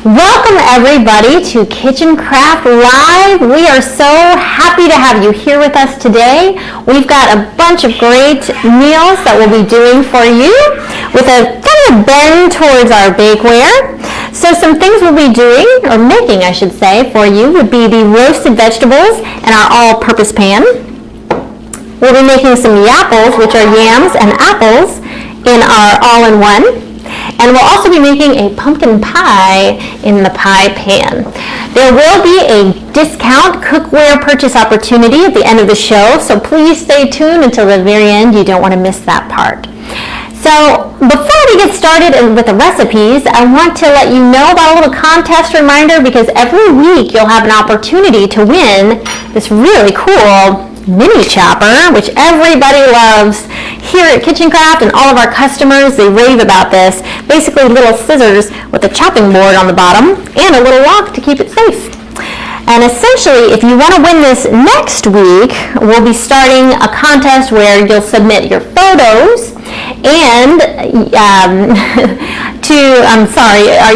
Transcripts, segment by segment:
Welcome everybody to Kitchen Craft Live. We are so happy to have you here with us today. We've got a bunch of great meals that we'll be doing for you with a kind of bend towards our bakeware. So some things we'll be doing, or making I should say, for you would be the roasted vegetables in our all-purpose pan. We'll be making some Yapples, which are yams and apples, in our all-in-one. And we'll also be making a pumpkin pie in the pie pan. There will be a discount cookware purchase opportunity at the end of the show, so please stay tuned until the very end. You don't want to miss that part. So before we get started with the recipes, I want to let you know about a little contest reminder, because every week you'll have an opportunity to win this really cool mini chopper, which everybody loves here at Kitchen Craft, and all of our customers, they rave about this. Basically little scissors with a chopping board on the bottom and a little lock to keep it safe. And essentially, if you want to win this next week, we'll be starting a contest where you'll submit your photos and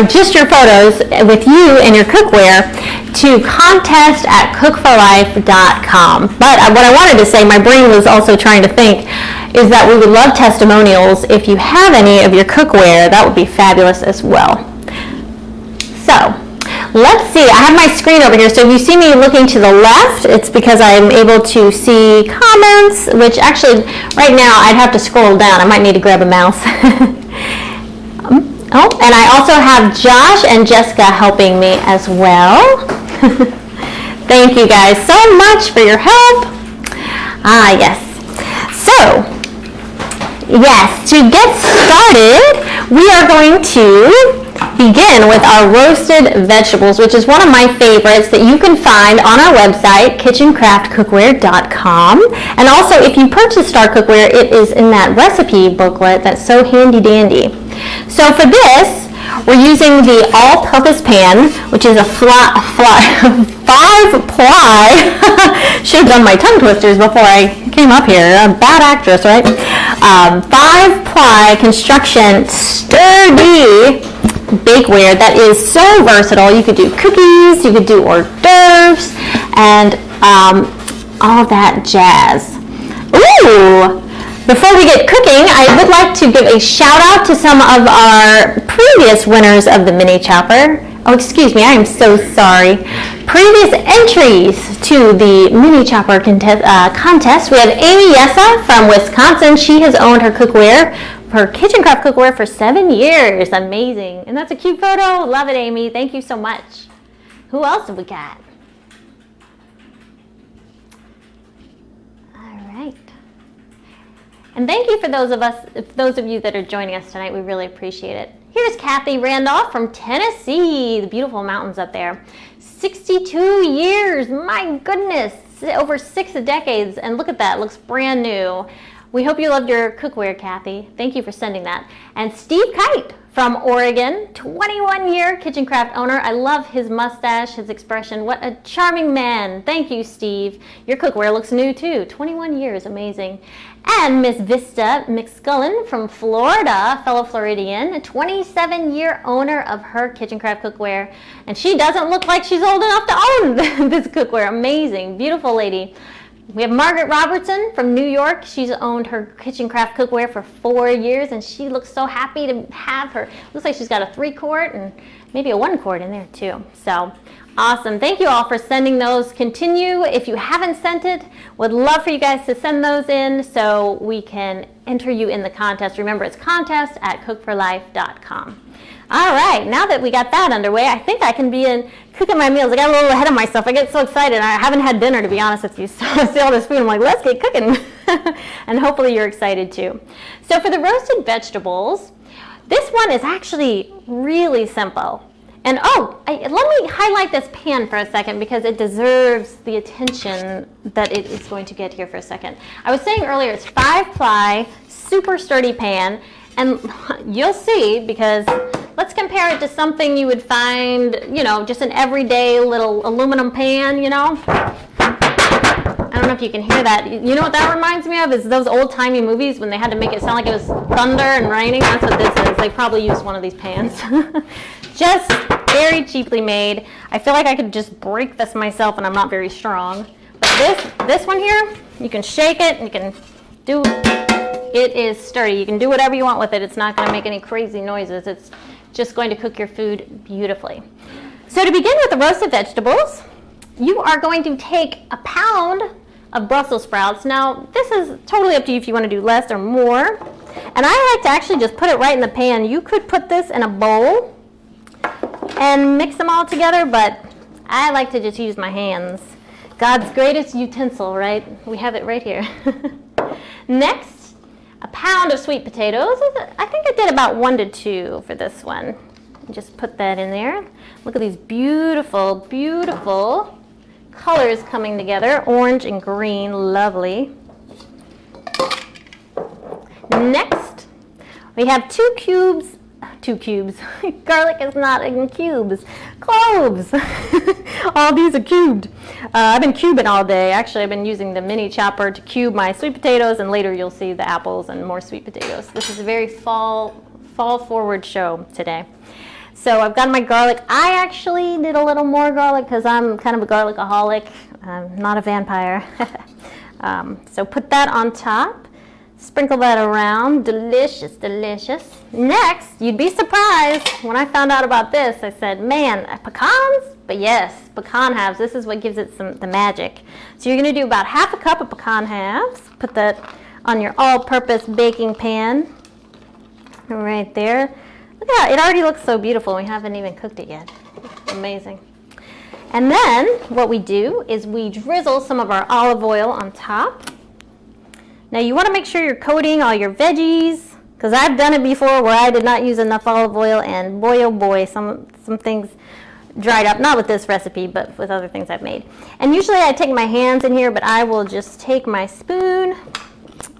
just your photos with you and your cookware to contest@cookforlife.com. But what I wanted to say, my brain was also trying to think, is that we would love testimonials. If you have any of your cookware, that would be fabulous as well. So let's see, I have my screen over here, so if you see me looking to the left, it's because I'm able to see comments, which actually right now I'd have to scroll down. I might need to grab a mouse. Oh, and I also have Josh and Jessica helping me as well. Thank you guys so much for your help. Yes. So, yes, to get started, we are going to begin with our roasted vegetables, which is one of my favorites that you can find on our website, kitchencraftcookware.com. And also, if you purchased our cookware, it is in that recipe booklet that's so handy dandy. So for this, we're using the all-purpose pan, which is a 5-ply. Should have done my tongue twisters before I came up here. I'm a bad actress, right? 5-ply construction sturdy bakeware that is so versatile. You could do cookies, you could do hors d'oeuvres, and all that jazz. Ooh! Before we get cooking, I would like to give a shout out to some of our previous winners of the mini chopper. Oh, excuse me, I am so sorry. Previous entries to the mini chopper contest. We have Amy Yessa from Wisconsin. She has owned her cookware, her Kitchen Craft cookware, for 7 years. Amazing. And that's a cute photo. Love it, Amy. Thank you so much. Who else have we got? And thank you for those of you that are joining us tonight. We really appreciate it. Here's Kathy Randolph from Tennessee, the beautiful mountains up there. 62 years, my goodness, over 6 decades, and look at that, looks brand new. We hope you loved your cookware, Kathy. Thank you for sending that. And Steve Kite from Oregon, 21-year Kitchen Craft owner. I love his mustache, his expression. What a charming man. Thank you, Steve. Your cookware looks new too. 21 years, amazing. And Miss Vista McScullen from Florida, fellow Floridian, a 27-year owner of her Kitchen Craft cookware. And she doesn't look like she's old enough to own this cookware. Amazing, beautiful lady. We have Margaret Robertson from New York. She's owned her Kitchen Craft cookware for 4 years, and she looks so happy to have her. Looks like she's got a 3-quart and maybe a 1-quart in there too. So awesome. Thank you all for sending those. Continue. If you haven't sent it, would love for you guys to send those in so we can enter you in the contest. Remember, it's contest@cookforlife.com. All right, now that we got that underway, I think I can be cooking my meals. I got a little ahead of myself. I get so excited. I haven't had dinner, to be honest with you. So I see all this food. I'm like, let's get cooking. And hopefully you're excited too. So for the roasted vegetables, this one is actually really simple. And let me highlight this pan for a second, because it deserves the attention that it is going to get here for a second. I was saying earlier, it's 5-ply, super sturdy pan. And you'll see, because let's compare it to something you would find, just an everyday little aluminum pan, I don't know if you can hear that. You know what that reminds me of? Is those old-timey movies when they had to make it sound like it was thunder and raining. That's what this is. They probably used one of these pans. Just very cheaply made. I feel like I could just break this myself and I'm not very strong. But this one here, you can shake it, you can do, it is sturdy. You can do whatever you want with it. It's not going to make any crazy noises. It's just going to cook your food beautifully. So to begin with the roasted vegetables, you are going to take a pound of Brussels sprouts. Now, this is totally up to you if you want to do less or more. And I like to actually just put it right in the pan. You could put this in a bowl and mix them all together, but I like to just use my hands. God's greatest utensil, right? We have it right here. Next, a pound of sweet potatoes. I think I did about 1 to 2 for this one. Just put that in there. Look at these beautiful, beautiful colors coming together, orange and green, lovely. Next, we have 2 cubes, garlic is not in cubes, cloves. All these are cubed. I've been cubing all day. Actually, I've been using the mini chopper to cube my sweet potatoes, and later you'll see the apples and more sweet potatoes. This is a very fall forward show today. So I've got my garlic. I actually did a little more garlic because I'm kind of a garlicaholic. I'm not a vampire. So put that on top. Sprinkle that around. Delicious, delicious. Next, you'd be surprised when I found out about this. I said, man, pecans? But yes, pecan halves. This is what gives it the magic. So you're going to do about ½ a cup of pecan halves. Put that on your all-purpose baking pan. Right there. Look at that, it already looks so beautiful. We haven't even cooked it yet. Amazing. And then what we do is we drizzle some of our olive oil on top. Now you want to make sure you're coating all your veggies, because I've done it before where I did not use enough olive oil, and boy oh boy, some things dried up. Not with this recipe, but with other things I've made. And usually I take my hands in here, but I will just take my spoon,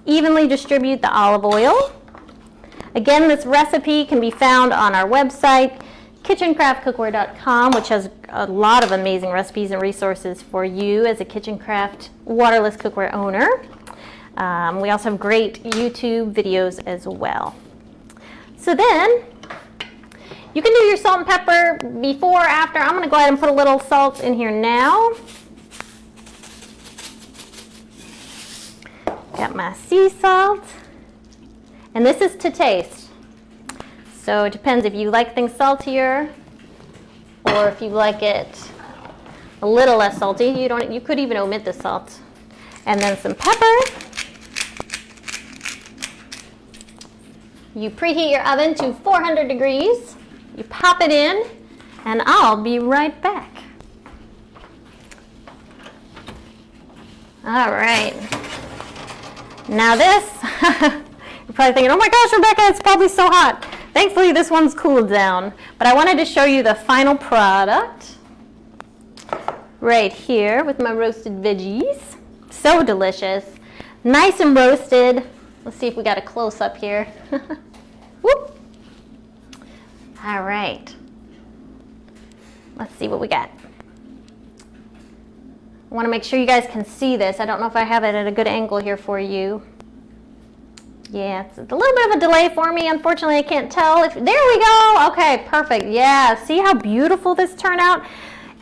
evenly distribute the olive oil. Again, this recipe can be found on our website, kitchencraftcookware.com, which has a lot of amazing recipes and resources for you as a Kitchen Craft waterless cookware owner. We also have great YouTube videos as well. So then, you can do your salt and pepper before or after. I'm going to go ahead and put a little salt in here now. Got my sea salt. And this is to taste. So it depends if you like things saltier or if you like it a little less salty. You could even omit the salt. And then some pepper. You preheat your oven to 400 degrees. You pop it in, and I'll be right back. All right. Now this, you're probably thinking, oh my gosh, Rebecca, it's probably so hot. Thankfully, this one's cooled down. But I wanted to show you the final product right here with my roasted veggies. So delicious. Nice and roasted. Let's see if we got a close-up here. Whoop. All right. Let's see what we got. I want to make sure you guys can see this. I don't know if I have it at a good angle here for you. Yeah, it's a little bit of a delay for me. Unfortunately, I can't tell. There we go. Okay, perfect. Yeah, see how beautiful this turned out?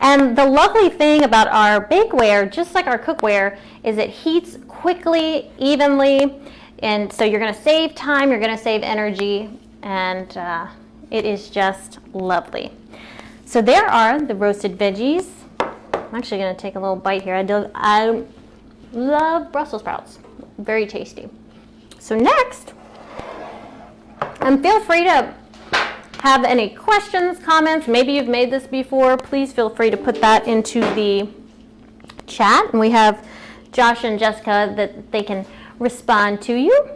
And the lovely thing about our bakeware, just like our cookware, is it heats quickly, evenly. And so you're going to save time, you're going to save energy, and it is just lovely. So there are the roasted veggies. I'm actually going to take a little bite here. I love Brussels sprouts. Very tasty. So next, and feel free to have any questions, comments. Maybe you've made this before. Please feel free to put that into the chat. And we have Josh and Jessica that they can respond to you.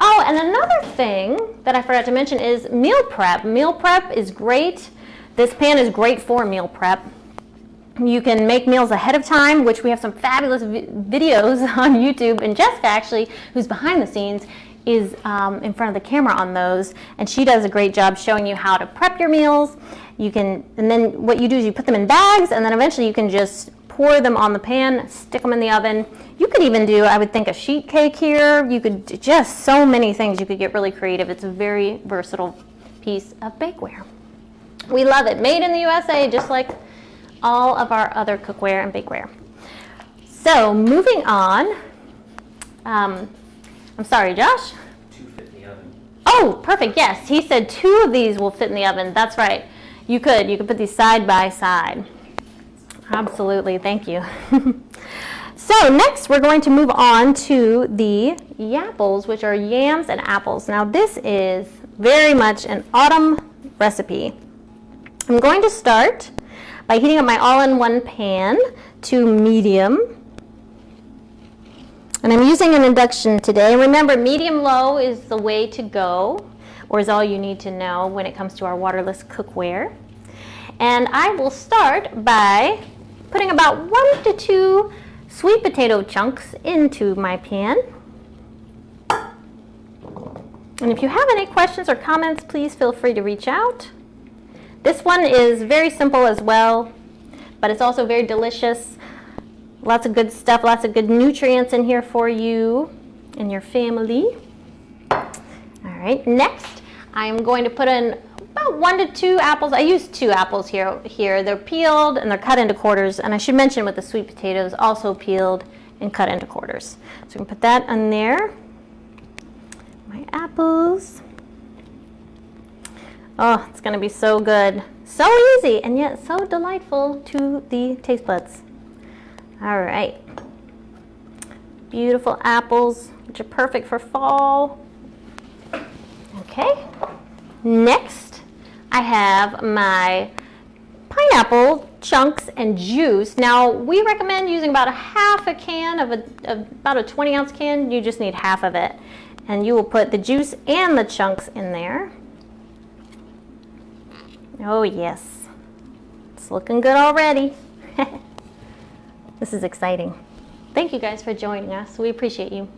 Oh, and another thing that I forgot to mention is meal prep. Meal prep is great. This pan is great for meal prep. You can make meals ahead of time, which we have some fabulous videos on YouTube. And Jessica, actually, who's behind the scenes, is in front of the camera on those. And she does a great job showing you how to prep your meals. You can, and then what you do is you put them in bags, and then eventually you can just pour them on the pan, stick them in the oven. You could even do, I would think, a sheet cake here. You could do just so many things. You could get really creative. It's a very versatile piece of bakeware. We love it. Made in the USA, just like all of our other cookware and bakeware. So moving on. I'm sorry, Josh? 2 fit in the oven. Oh, perfect. Yes, he said 2 of these will fit in the oven. That's right. You could put these side by side. Absolutely. Thank you. So next we're going to move on to the Yapples, which are yams and apples. Now this is very much an autumn recipe. I'm going to start by heating up my all-in-one pan to medium. And I'm using an induction today. Remember, medium-low is the way to go, or is all you need to know when it comes to our waterless cookware. And I will start by putting about 1 to 2 sweet potato chunks into my pan. And if you have any questions or comments, please feel free to reach out. This one is very simple as well, but it's also very delicious. Lots of good stuff, lots of good nutrients in here for you and your family. All right, next I'm going to put in about 1 to 2 apples. I use 2 apples here. They're peeled and they're cut into quarters. And I should mention with the sweet potatoes, also peeled and cut into quarters. So we can put that on there. My apples. Oh, it's gonna be so good. So easy and yet so delightful to the taste buds. All right. Beautiful apples, which are perfect for fall. Okay. Next, I have my pineapple chunks and juice. Now, we recommend using about a half a can of about a 20-ounce can. You just need half of it. And you will put the juice and the chunks in there. Oh, yes. It's looking good already. This is exciting. Thank you guys for joining us. We appreciate you.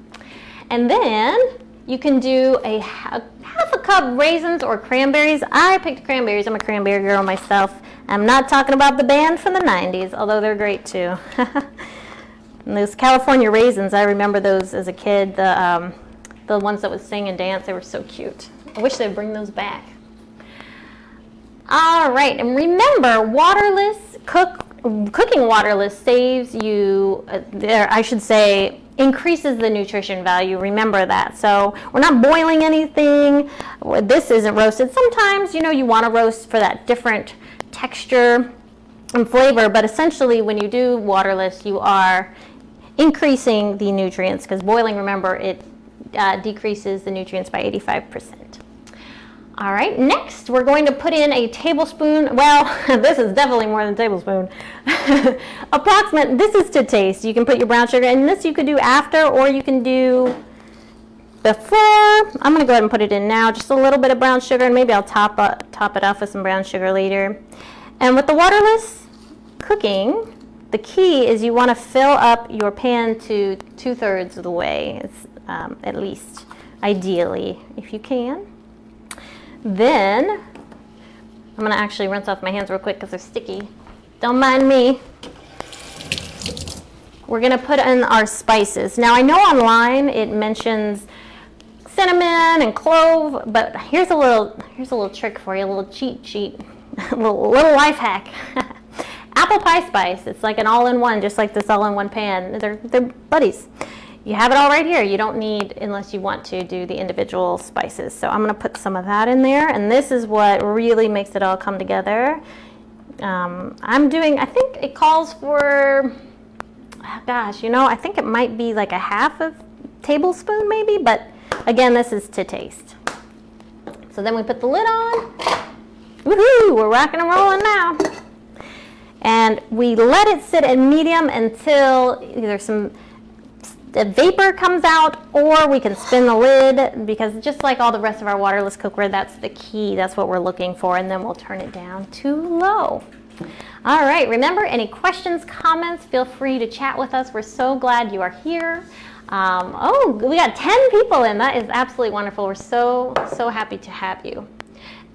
And then you can do a half a cup raisins or cranberries. I picked cranberries. I'm a cranberry girl myself. I'm not talking about the band from the 90s, although they're great too. And those California raisins, I remember those as a kid, the ones that would sing and dance. They were so cute. I wish they'd bring those back. All right, and remember, cooking waterless saves you, I should say, increases the nutrition value. Remember that. So we're not boiling anything. This isn't roasted. Sometimes, you want to roast for that different texture and flavor, but essentially when you do waterless, you are increasing the nutrients because boiling, remember, it decreases the nutrients by 85%. All right, next we're going to put in a tablespoon. Well, this is definitely more than a tablespoon. This is to taste. You can put your brown sugar, and this you could do after, or you can do before. I'm going to go ahead and put it in now, just a little bit of brown sugar, and maybe I'll top it off with some brown sugar later. And with the waterless cooking, the key is you want to fill up your pan to 2/3 of the way, at least, ideally, if you can. Then, I'm going to actually rinse off my hands real quick because they're sticky. Don't mind me. We're going to put in our spices. Now, I know online it mentions cinnamon and clove, but here's a little trick for you, a little cheat sheet, a little life hack. Apple pie spice. It's like an all-in-one, just like this all-in-one pan. They're buddies. You have it all right here. You don't need, unless you want to, do the individual spices. So I'm going to put some of that in there, and this is what really makes it all come together. I think it calls for, gosh, I think it might be like a half a tablespoon maybe, but again, this is to taste. So then we put the lid on. Woohoo, we're rocking and rolling now. And we let it sit at medium until either the vapor comes out, or we can spin the lid, because just like all the rest of our waterless cookware, that's the key. That's what we're looking for, and then we'll turn it down to low. All right, remember, any questions, comments, feel free to chat with us. We're so glad you are here. We got 10 people in. That is absolutely wonderful. We're so happy to have you.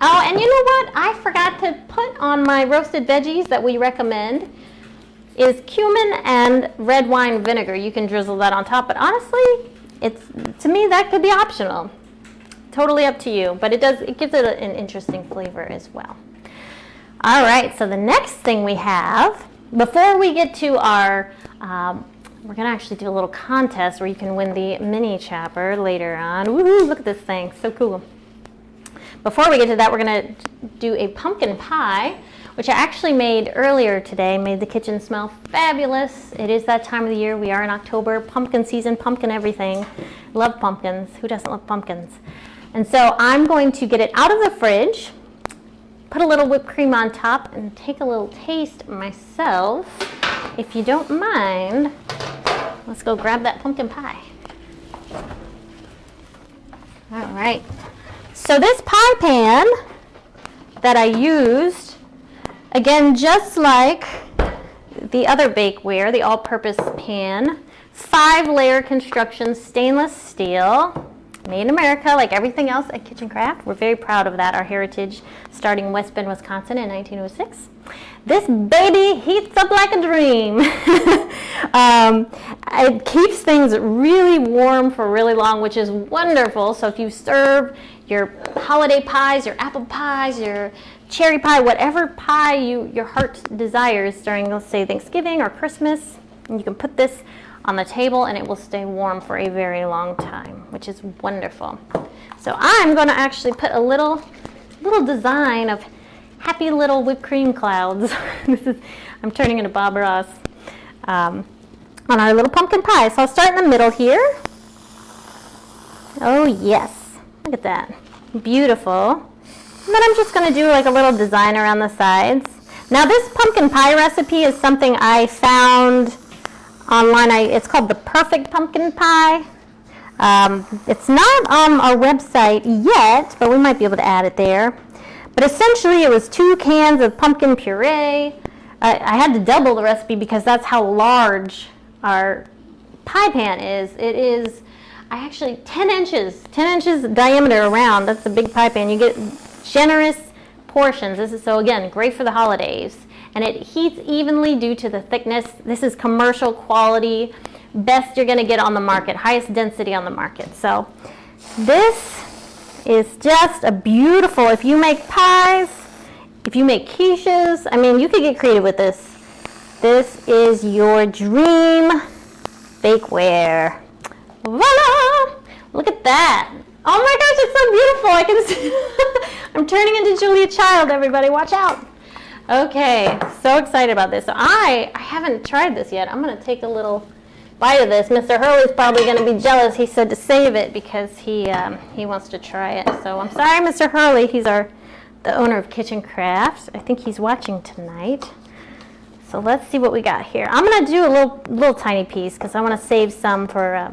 Oh, and you know what? I forgot to put on my roasted veggies that we recommend is cumin and red wine vinegar. You can drizzle that on top, but honestly, to me that could be optional. Totally up to you, but it gives it an interesting flavor as well. All right, so the next thing we have, before we get to our, we're gonna actually do a little contest where you can win the mini chopper later on. Woohoo, look at this thing, so cool. Before we get to that, we're gonna do a pumpkin pie, which I actually made earlier today, made the kitchen smell fabulous. It is that time of the year. We are in October, pumpkin season, pumpkin everything. Love pumpkins. Who doesn't love pumpkins? And so I'm going to get it out of the fridge, put a little whipped cream on top, and take a little taste myself. If you don't mind, let's go grab that pumpkin pie. All right. So this pie pan that I used, again, just like the other bakeware, the all-purpose pan, 5-layer construction stainless steel, made in America, like everything else at Kitchen Craft. We're very proud of that, our heritage, starting in West Bend, Wisconsin in 1906. This baby heats up like a dream. It keeps things really warm for really long, which is wonderful. So if you serve your holiday pies, your apple pies, your cherry pie, whatever pie your heart desires during, let's say, Thanksgiving or Christmas, and you can put this on the table and it will stay warm for a very long time, which is wonderful. So I'm going to actually put a little design of happy little whipped cream clouds. I'm turning into Bob Ross on our little pumpkin pie. So I'll start in the middle here. Oh yes, look at that, beautiful. And then I'm just going to do like a little design around the sides. Now this pumpkin pie recipe is something I found online. It's called the Perfect Pumpkin Pie. It's not on our website yet, but we might be able to add it there. But essentially it was 2 cans of pumpkin puree. I had to double the recipe because that's how large our pie pan is. It is, I actually 10 inches diameter around. That's a big pie pan. You get generous portions. This is, so again, great for the holidays. And it heats evenly due to the thickness. This is commercial quality, best you're gonna get on the market, highest density on the market. So this is just a beautiful, if you make pies, if you make quiches, I mean, you could get creative with this. This is your dream bakeware. Voila! Look at that. Oh my gosh, it's so beautiful. I can see, I'm turning into Julia Child, everybody, watch out. Okay, so excited about this. So I haven't tried this yet. I'm gonna take a little bite of this. Mr. Hurley's probably gonna be jealous. He said to save it because he wants to try it. So I'm sorry, Mr. Hurley. He's the owner of Kitchen Crafts. I think he's watching tonight. So let's see what we got here. I'm gonna do a little tiny piece because I want to save some for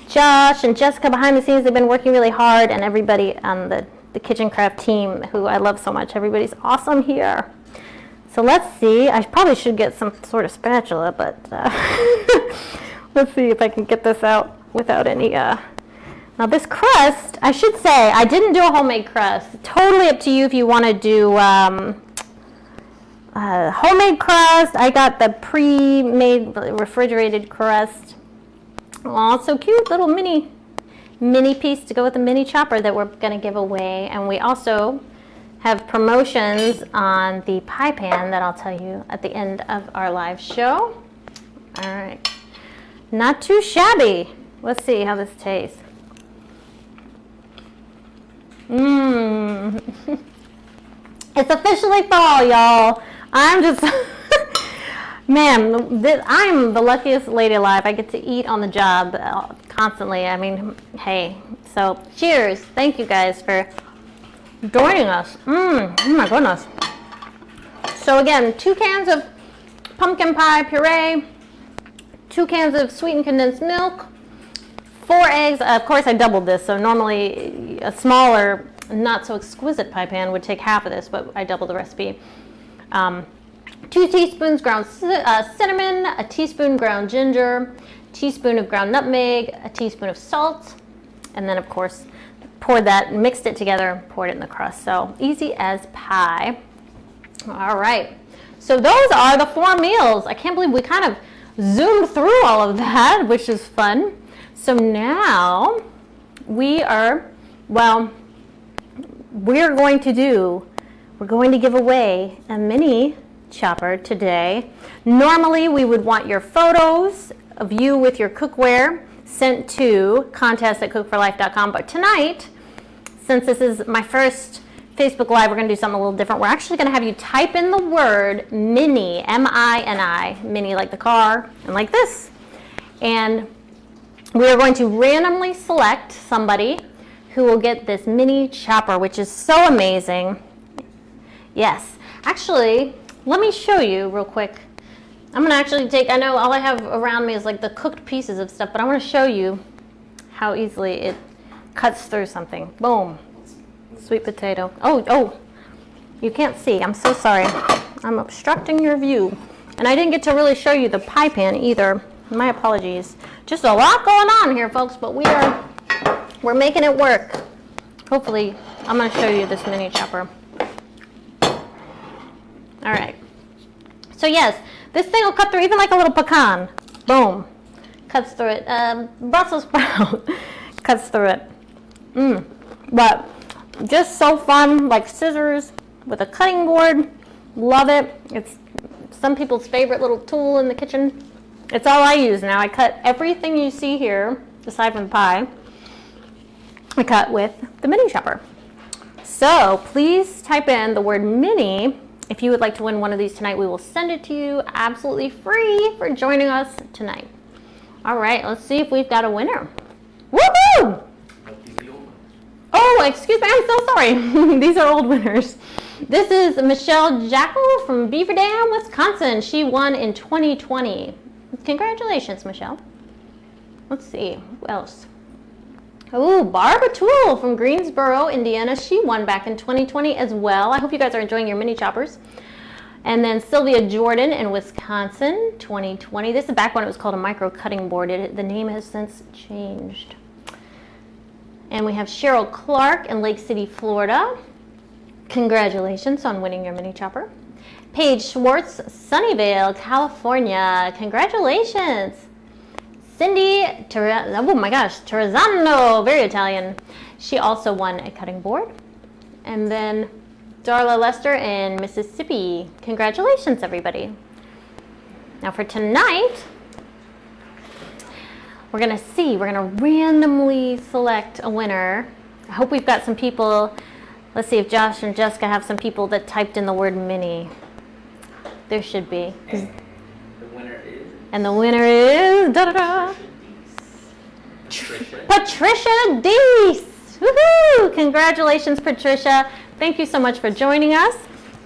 Josh and Jessica behind the scenes. They've been working really hard, and everybody on the Kitchen Craft team, who I love so much. Everybody's awesome here. So let's see. I probably should get some sort of spatula, but let's see if I can get this out without any. Now this crust, I should say, I didn't do a homemade crust. Totally up to you if you want to do homemade crust. I got the pre-made refrigerated crust. Oh, so cute, little mini piece to go with the mini chopper that we're going to give away. And we also have promotions on the pie pan that I'll tell you at the end of our live show. All right, not too shabby. Let's see how this tastes. It's officially fall, y'all. I'm just, man, I'm the luckiest lady alive. I get to eat on the job constantly. I mean, hey, so cheers. Thank you guys for joining us. Oh my goodness. So again, 2 cans of pumpkin pie puree, 2 cans of sweetened condensed milk, 4 eggs. Of course I doubled this, so normally a smaller, not so exquisite pie pan would take half of this, but I doubled the recipe. 2 teaspoons ground cinnamon, a teaspoon ground ginger, teaspoon of ground nutmeg, a teaspoon of salt, and then of course poured that, mixed it together, poured it in the crust. So easy as pie. All right, so those are the 4 meals. I can't believe we kind of zoomed through all of that, which is fun. So now we're going to do we're going to give away a mini chopper today. Normally, we would want your photos of you with your cookware sent to contest@cookforlife.com, but tonight, since this is my first Facebook Live, we're going to do something a little different. We're actually going to have you type in the word mini, M-I-N-I, mini like the car, and like this. And we are going to randomly select somebody who will get this mini chopper, which is so amazing. Yes, actually, let me show you real quick. I'm going to actually take, I know all I have around me is like the cooked pieces of stuff, but I want to show you how easily it cuts through something. Boom. Sweet potato. Oh, you can't see. I'm so sorry. I'm obstructing your view. And I didn't get to really show you the pie pan either. My apologies. Just a lot going on here, folks, but we're making it work. Hopefully, I'm going to show you this mini chopper. All right. So yes, this thing will cut through even like a little pecan. Boom. Cuts through it. Brussels sprout cuts through it. But just so fun, like scissors with a cutting board. Love it. It's some people's favorite little tool in the kitchen. It's all I use now. I cut everything you see here, aside from the pie, I cut with the mini chopper. So please type in the word mini if you would like to win one of these tonight. We will send it to you absolutely free for joining us tonight. All right, let's see if we've got a winner. Woohoo! Oh, excuse me, I'm so sorry. These are old winners. This is Michelle Jackal from Beaver Dam, Wisconsin. She won in 2020. Congratulations, Michelle. Let's see, who else? Oh, Barbara Toole from Greensboro, Indiana. She won back in 2020 as well. I hope you guys are enjoying your mini choppers. And then Sylvia Jordan in Wisconsin, 2020. This is back when it was called a micro cutting board. The name has since changed. And we have Cheryl Clark in Lake City, Florida. Congratulations on winning your mini chopper. Paige Schwartz, Sunnyvale, California. Congratulations. Cindy, oh my gosh, Terrazzano, very Italian. She also won a cutting board. And then Darla Lester in Mississippi. Congratulations, everybody. Now for tonight, we're gonna randomly select a winner. I hope we've got some people. Let's see if Josh and Jessica have some people that typed in the word mini. There should be. And the winner is Patricia Deese. Woohoo! Congratulations, Patricia. Thank you so much for joining us.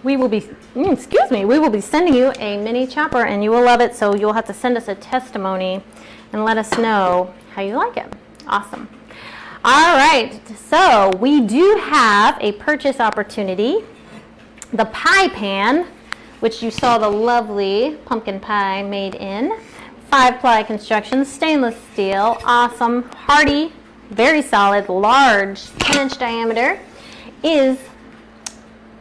We will be sending you a mini chopper and you will love it, so you'll have to send us a testimony and let us know how you like it. Awesome. All right, so we do have a purchase opportunity. The pie pan, which you saw the lovely pumpkin pie made in, 5-ply construction, stainless steel, awesome, hearty, very solid, large, 10-inch diameter, is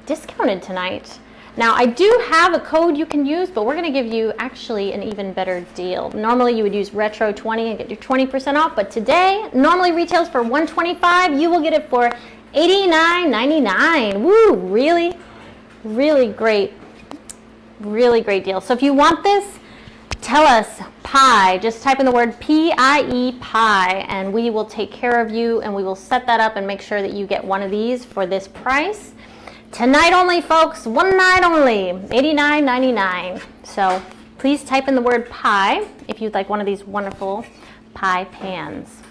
discounted tonight. Now, I do have a code you can use, but we're going to give you actually an even better deal. Normally, you would use Retro20 and get your 20% off, but today, normally retails for $125. You will get it for $89.99. Woo! Really great deal. So if you want this, tell us pie. Just type in the word P-I-E, pie, and we will take care of you, and we will set that up and make sure that you get one of these for this price. Tonight only, folks. One night only. $89.99. So please type in the word pie if you'd like one of these wonderful pie pans.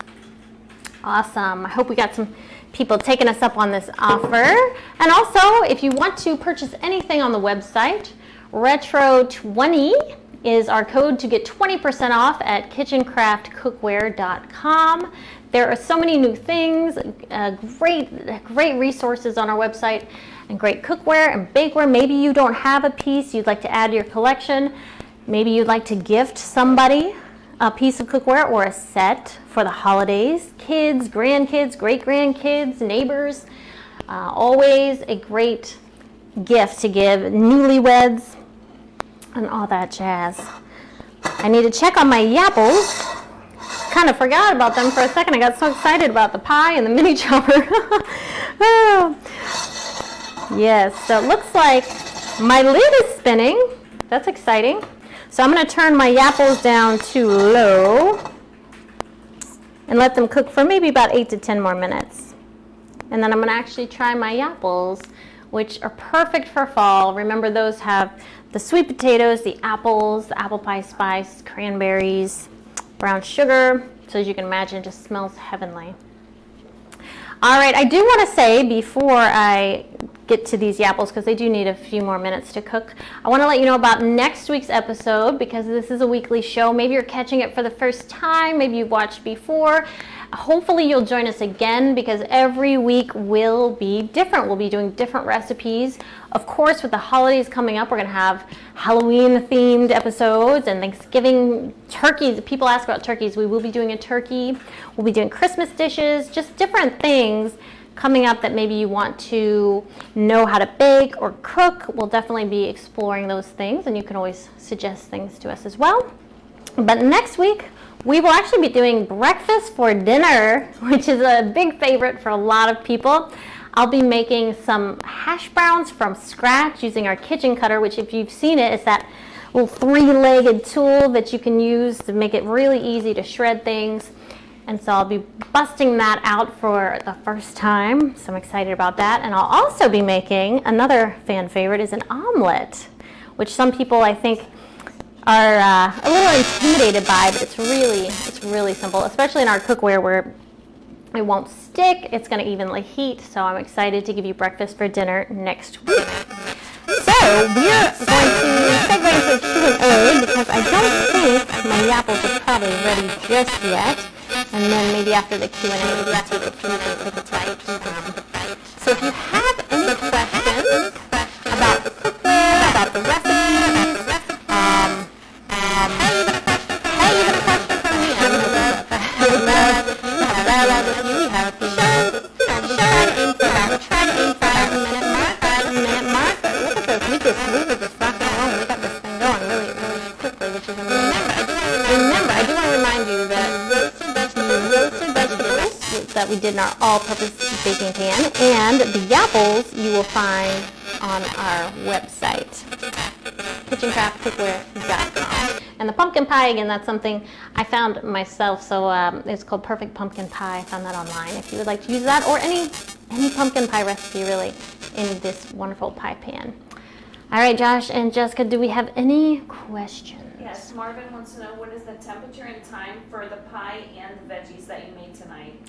Awesome. I hope we got some people taking us up on this offer. And also, if you want to purchase anything on the website, Retro20 is our code to get 20% off at kitchencraftcookware.com. There are so many new things, great resources on our website, and great cookware and bakeware. Maybe you don't have a piece you'd like to add to your collection. Maybe you'd like to gift somebody a piece of cookware or a set for the holidays. Kids, grandkids, great-grandkids, neighbors. Always a great gift to give newlyweds and all that jazz. I need to check on my Yapples. Kind of forgot about them for a second. I got so excited about the pie and the mini chopper. Yes, so it looks like my lid is spinning. That's exciting. So I'm going to turn my Yapples down to low and let them cook for maybe about 8 to 10 more minutes. And then I'm going to actually try my Yapples, which are perfect for fall. Remember, those have the sweet potatoes, the apples, the apple pie spice, cranberries, brown sugar. So as you can imagine, it just smells heavenly. All right, I do want to say before I get to these Yapples, because they do need a few more minutes to cook, I want to let you know about next week's episode, because this is a weekly show. Maybe you're catching it for the first time, maybe you've watched before. Hopefully you'll join us again, because every week will be different. We'll be doing different recipes. Of course, with the holidays coming up, we're going to have Halloween-themed episodes and Thanksgiving turkeys. People ask about turkeys. We will be doing a turkey. We'll be doing Christmas dishes, just different things coming up that maybe you want to know how to bake or cook. We'll definitely be exploring those things, and you can always suggest things to us as well. But next week, we will actually be doing breakfast for dinner, which is a big favorite for a lot of people. I'll be making some hash browns from scratch using our kitchen cutter, which if you've seen it, it's that little three-legged tool that you can use to make it really easy to shred things. And so I'll be busting that out for the first time, so I'm excited about that. And I'll also be making another fan favorite, is an omelet, which some people I think are a little intimidated by, but it's really simple, especially in our cookware where it won't stick, it's going to evenly heat. So I'm excited to give you breakfast for dinner next week. So we're going to segue into Q&A, because I don't think my Yapples are probably ready just yet. And then maybe after the Q&A, we'll just take a few minutes to take a bite. So if you have any questions about the cookware, about the recipes, even a question from me, I would love if you have try to aim for that 5-minute mark. But look at this, we just rock and roll. We got this thing going really quickly, which is amazing. Remember, I do want to remind you that roasted vegetables that we did in our all-purpose baking pan, and the Yapples you will find on our website, kitchencraftcookware.com. And the pumpkin pie, again, that's something I found myself, so it's called Perfect Pumpkin Pie. I found that online if you would like to use that, or any pumpkin pie recipe really in this wonderful pie pan. All right, Josh and Jessica, do we have any questions? Yes, Marvin wants to know, what is the temperature and time for the pie and the veggies that you made tonight?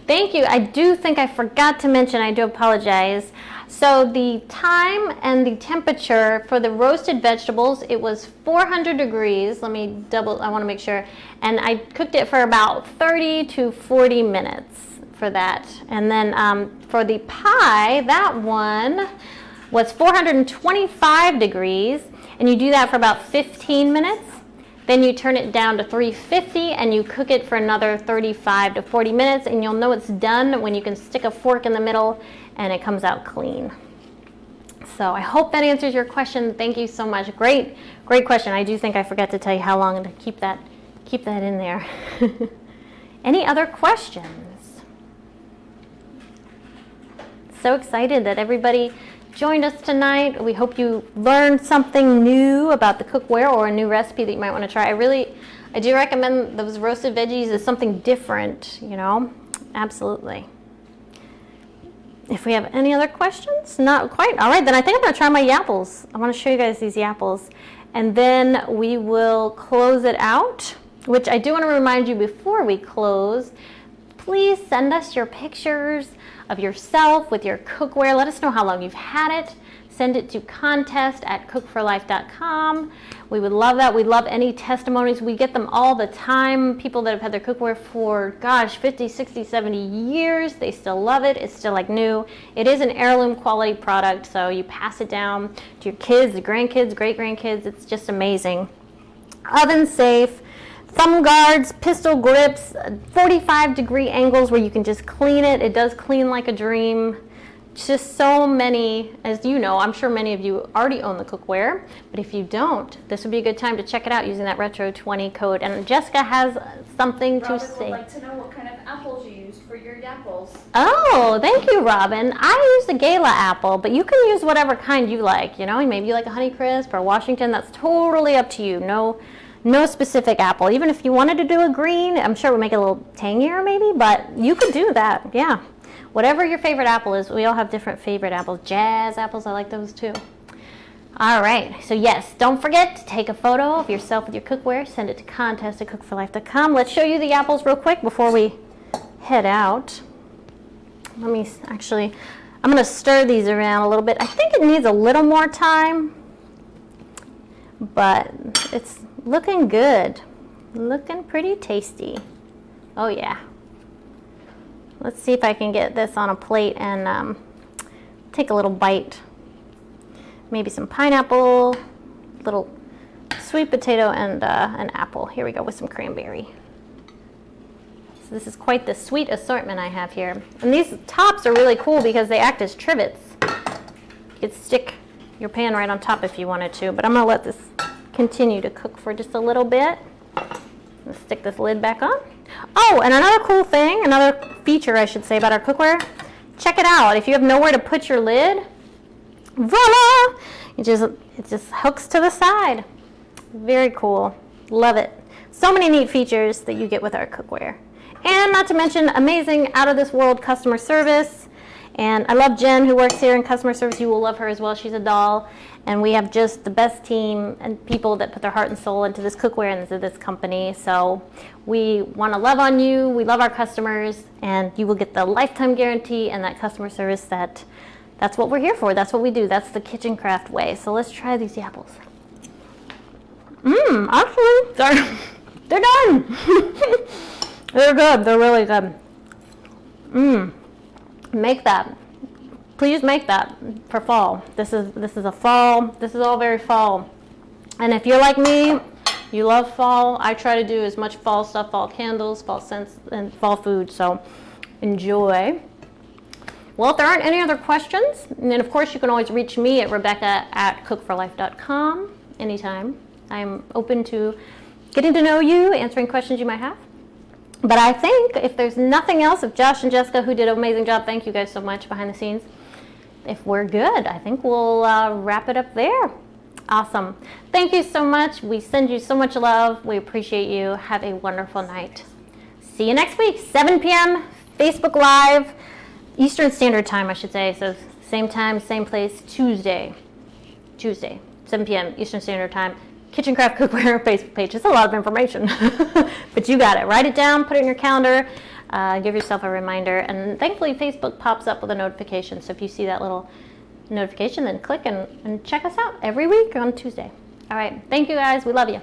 Thank you. I do think I forgot to mention, I do apologize. So the time and the temperature for the roasted vegetables, it was 400 degrees. Let me double, I want to make sure. And I cooked it for about 30 to 40 minutes for that. And then for the pie, that one was 425 degrees. And you do that for about 15 minutes. Then you turn it down to 350 and you cook it for another 35 to 40 minutes, and you'll know it's done when you can stick a fork in the middle and it comes out clean. So I hope that answers your question. Thank you so much. Great question. I do think I forgot to tell you how long to keep that in there. Any other questions? So excited that everybody joined us tonight. We hope you learned something new about the cookware or a new recipe that you might want to try. I do recommend those roasted veggies as something different, you know, absolutely. If we have any other questions, not quite. All right, then I think I'm going to try my Yapples. I want to show you guys these Yapples, and then we will close it out, which I do want to remind you before we close, please send us your pictures of yourself with your cookware. Let us know how long you've had it. Send it to contest@cookforlife.com. We would love that. We love any testimonies. We get them all the time. People that have had their cookware for, gosh, 50, 60, 70 years. They still love it. It's still like new. It is an heirloom quality product, so you pass it down to your kids, the grandkids, great-grandkids. It's just amazing. Oven safe. Thumb guards, pistol grips, 45-degree angles where you can just clean it. It does clean like a dream. Just so many, as you know, I'm sure many of you already own the cookware, but if you don't, this would be a good time to check it out using that Retro20 code. And Jessica has something to say. Robert would like to know what kind of apples you used for your Yapples. Yapples. Oh, thank you, Robin. I use the Gala apple, but you can use whatever kind you like, you know, maybe you like a Honeycrisp or Washington. That's totally up to you. No specific apple. Even if you wanted to do a green, I'm sure it would make it a little tangier maybe, but you could do that, yeah. Whatever your favorite apple is, we all have different favorite apples. Jazz apples, I like those too. All right, so yes, don't forget to take a photo of yourself with your cookware, send it to contest@cookforlife.com. Let's show you the apples real quick before we head out. Let me actually, I'm gonna stir these around a little bit. I think it needs a little more time, but it's looking good. Looking pretty tasty. Oh yeah. Let's see if I can get this on a plate and take a little bite. Maybe some pineapple, little sweet potato, and an apple. Here we go with some cranberry. So this is quite the sweet assortment I have here. And these tops are really cool because they act as trivets. You could stick your pan right on top if you wanted to, but I'm gonna let this continue to cook for just a little bit. Let's stick this lid back on. Oh, and another cool thing, another feature I should say about our cookware, check it out. If you have nowhere to put your lid, voila! It just hooks to the side. Very cool. Love it. So many neat features that you get with our cookware. And not to mention amazing out of this world customer service. And I love Jen who works here in customer service. You will love her as well. She's a doll. And we have just the best team and people that put their heart and soul into this cookware and into this company. So we want to love on you. We love our customers, and you will get the lifetime guarantee and that customer service that's what we're here for. That's what we do. That's the kitchen craft way. So let's try these Yapples. Actually, they're done. They're good. They're really good. Make that. Please make that for fall. This is a fall. This is all very fall. And if you're like me, you love fall. I try to do as much fall stuff, fall candles, fall scents, and fall food. So enjoy. Well, if there aren't any other questions, and then of course you can always reach me at rebecca@cookforlife.com anytime. I'm open to getting to know you, answering questions you might have. But I think if there's nothing else, if Josh and Jessica, who did an amazing job, thank you guys so much behind the scenes. If we're good, I think we'll wrap it up there. Awesome. Thank you so much. We send you so much love. We appreciate you. Have a wonderful night. See you next week, 7 p.m., Facebook Live, Eastern Standard Time, I should say. So same time, same place, Tuesday, 7 p.m. Eastern Standard Time. Kitchen Craft Cookware Facebook page. It's a lot of information, but you got it. Write it down, put it in your calendar, give yourself a reminder, and thankfully Facebook pops up with a notification. So if you see that little notification, then click and check us out every week on Tuesday. All right, thank you guys. We love you.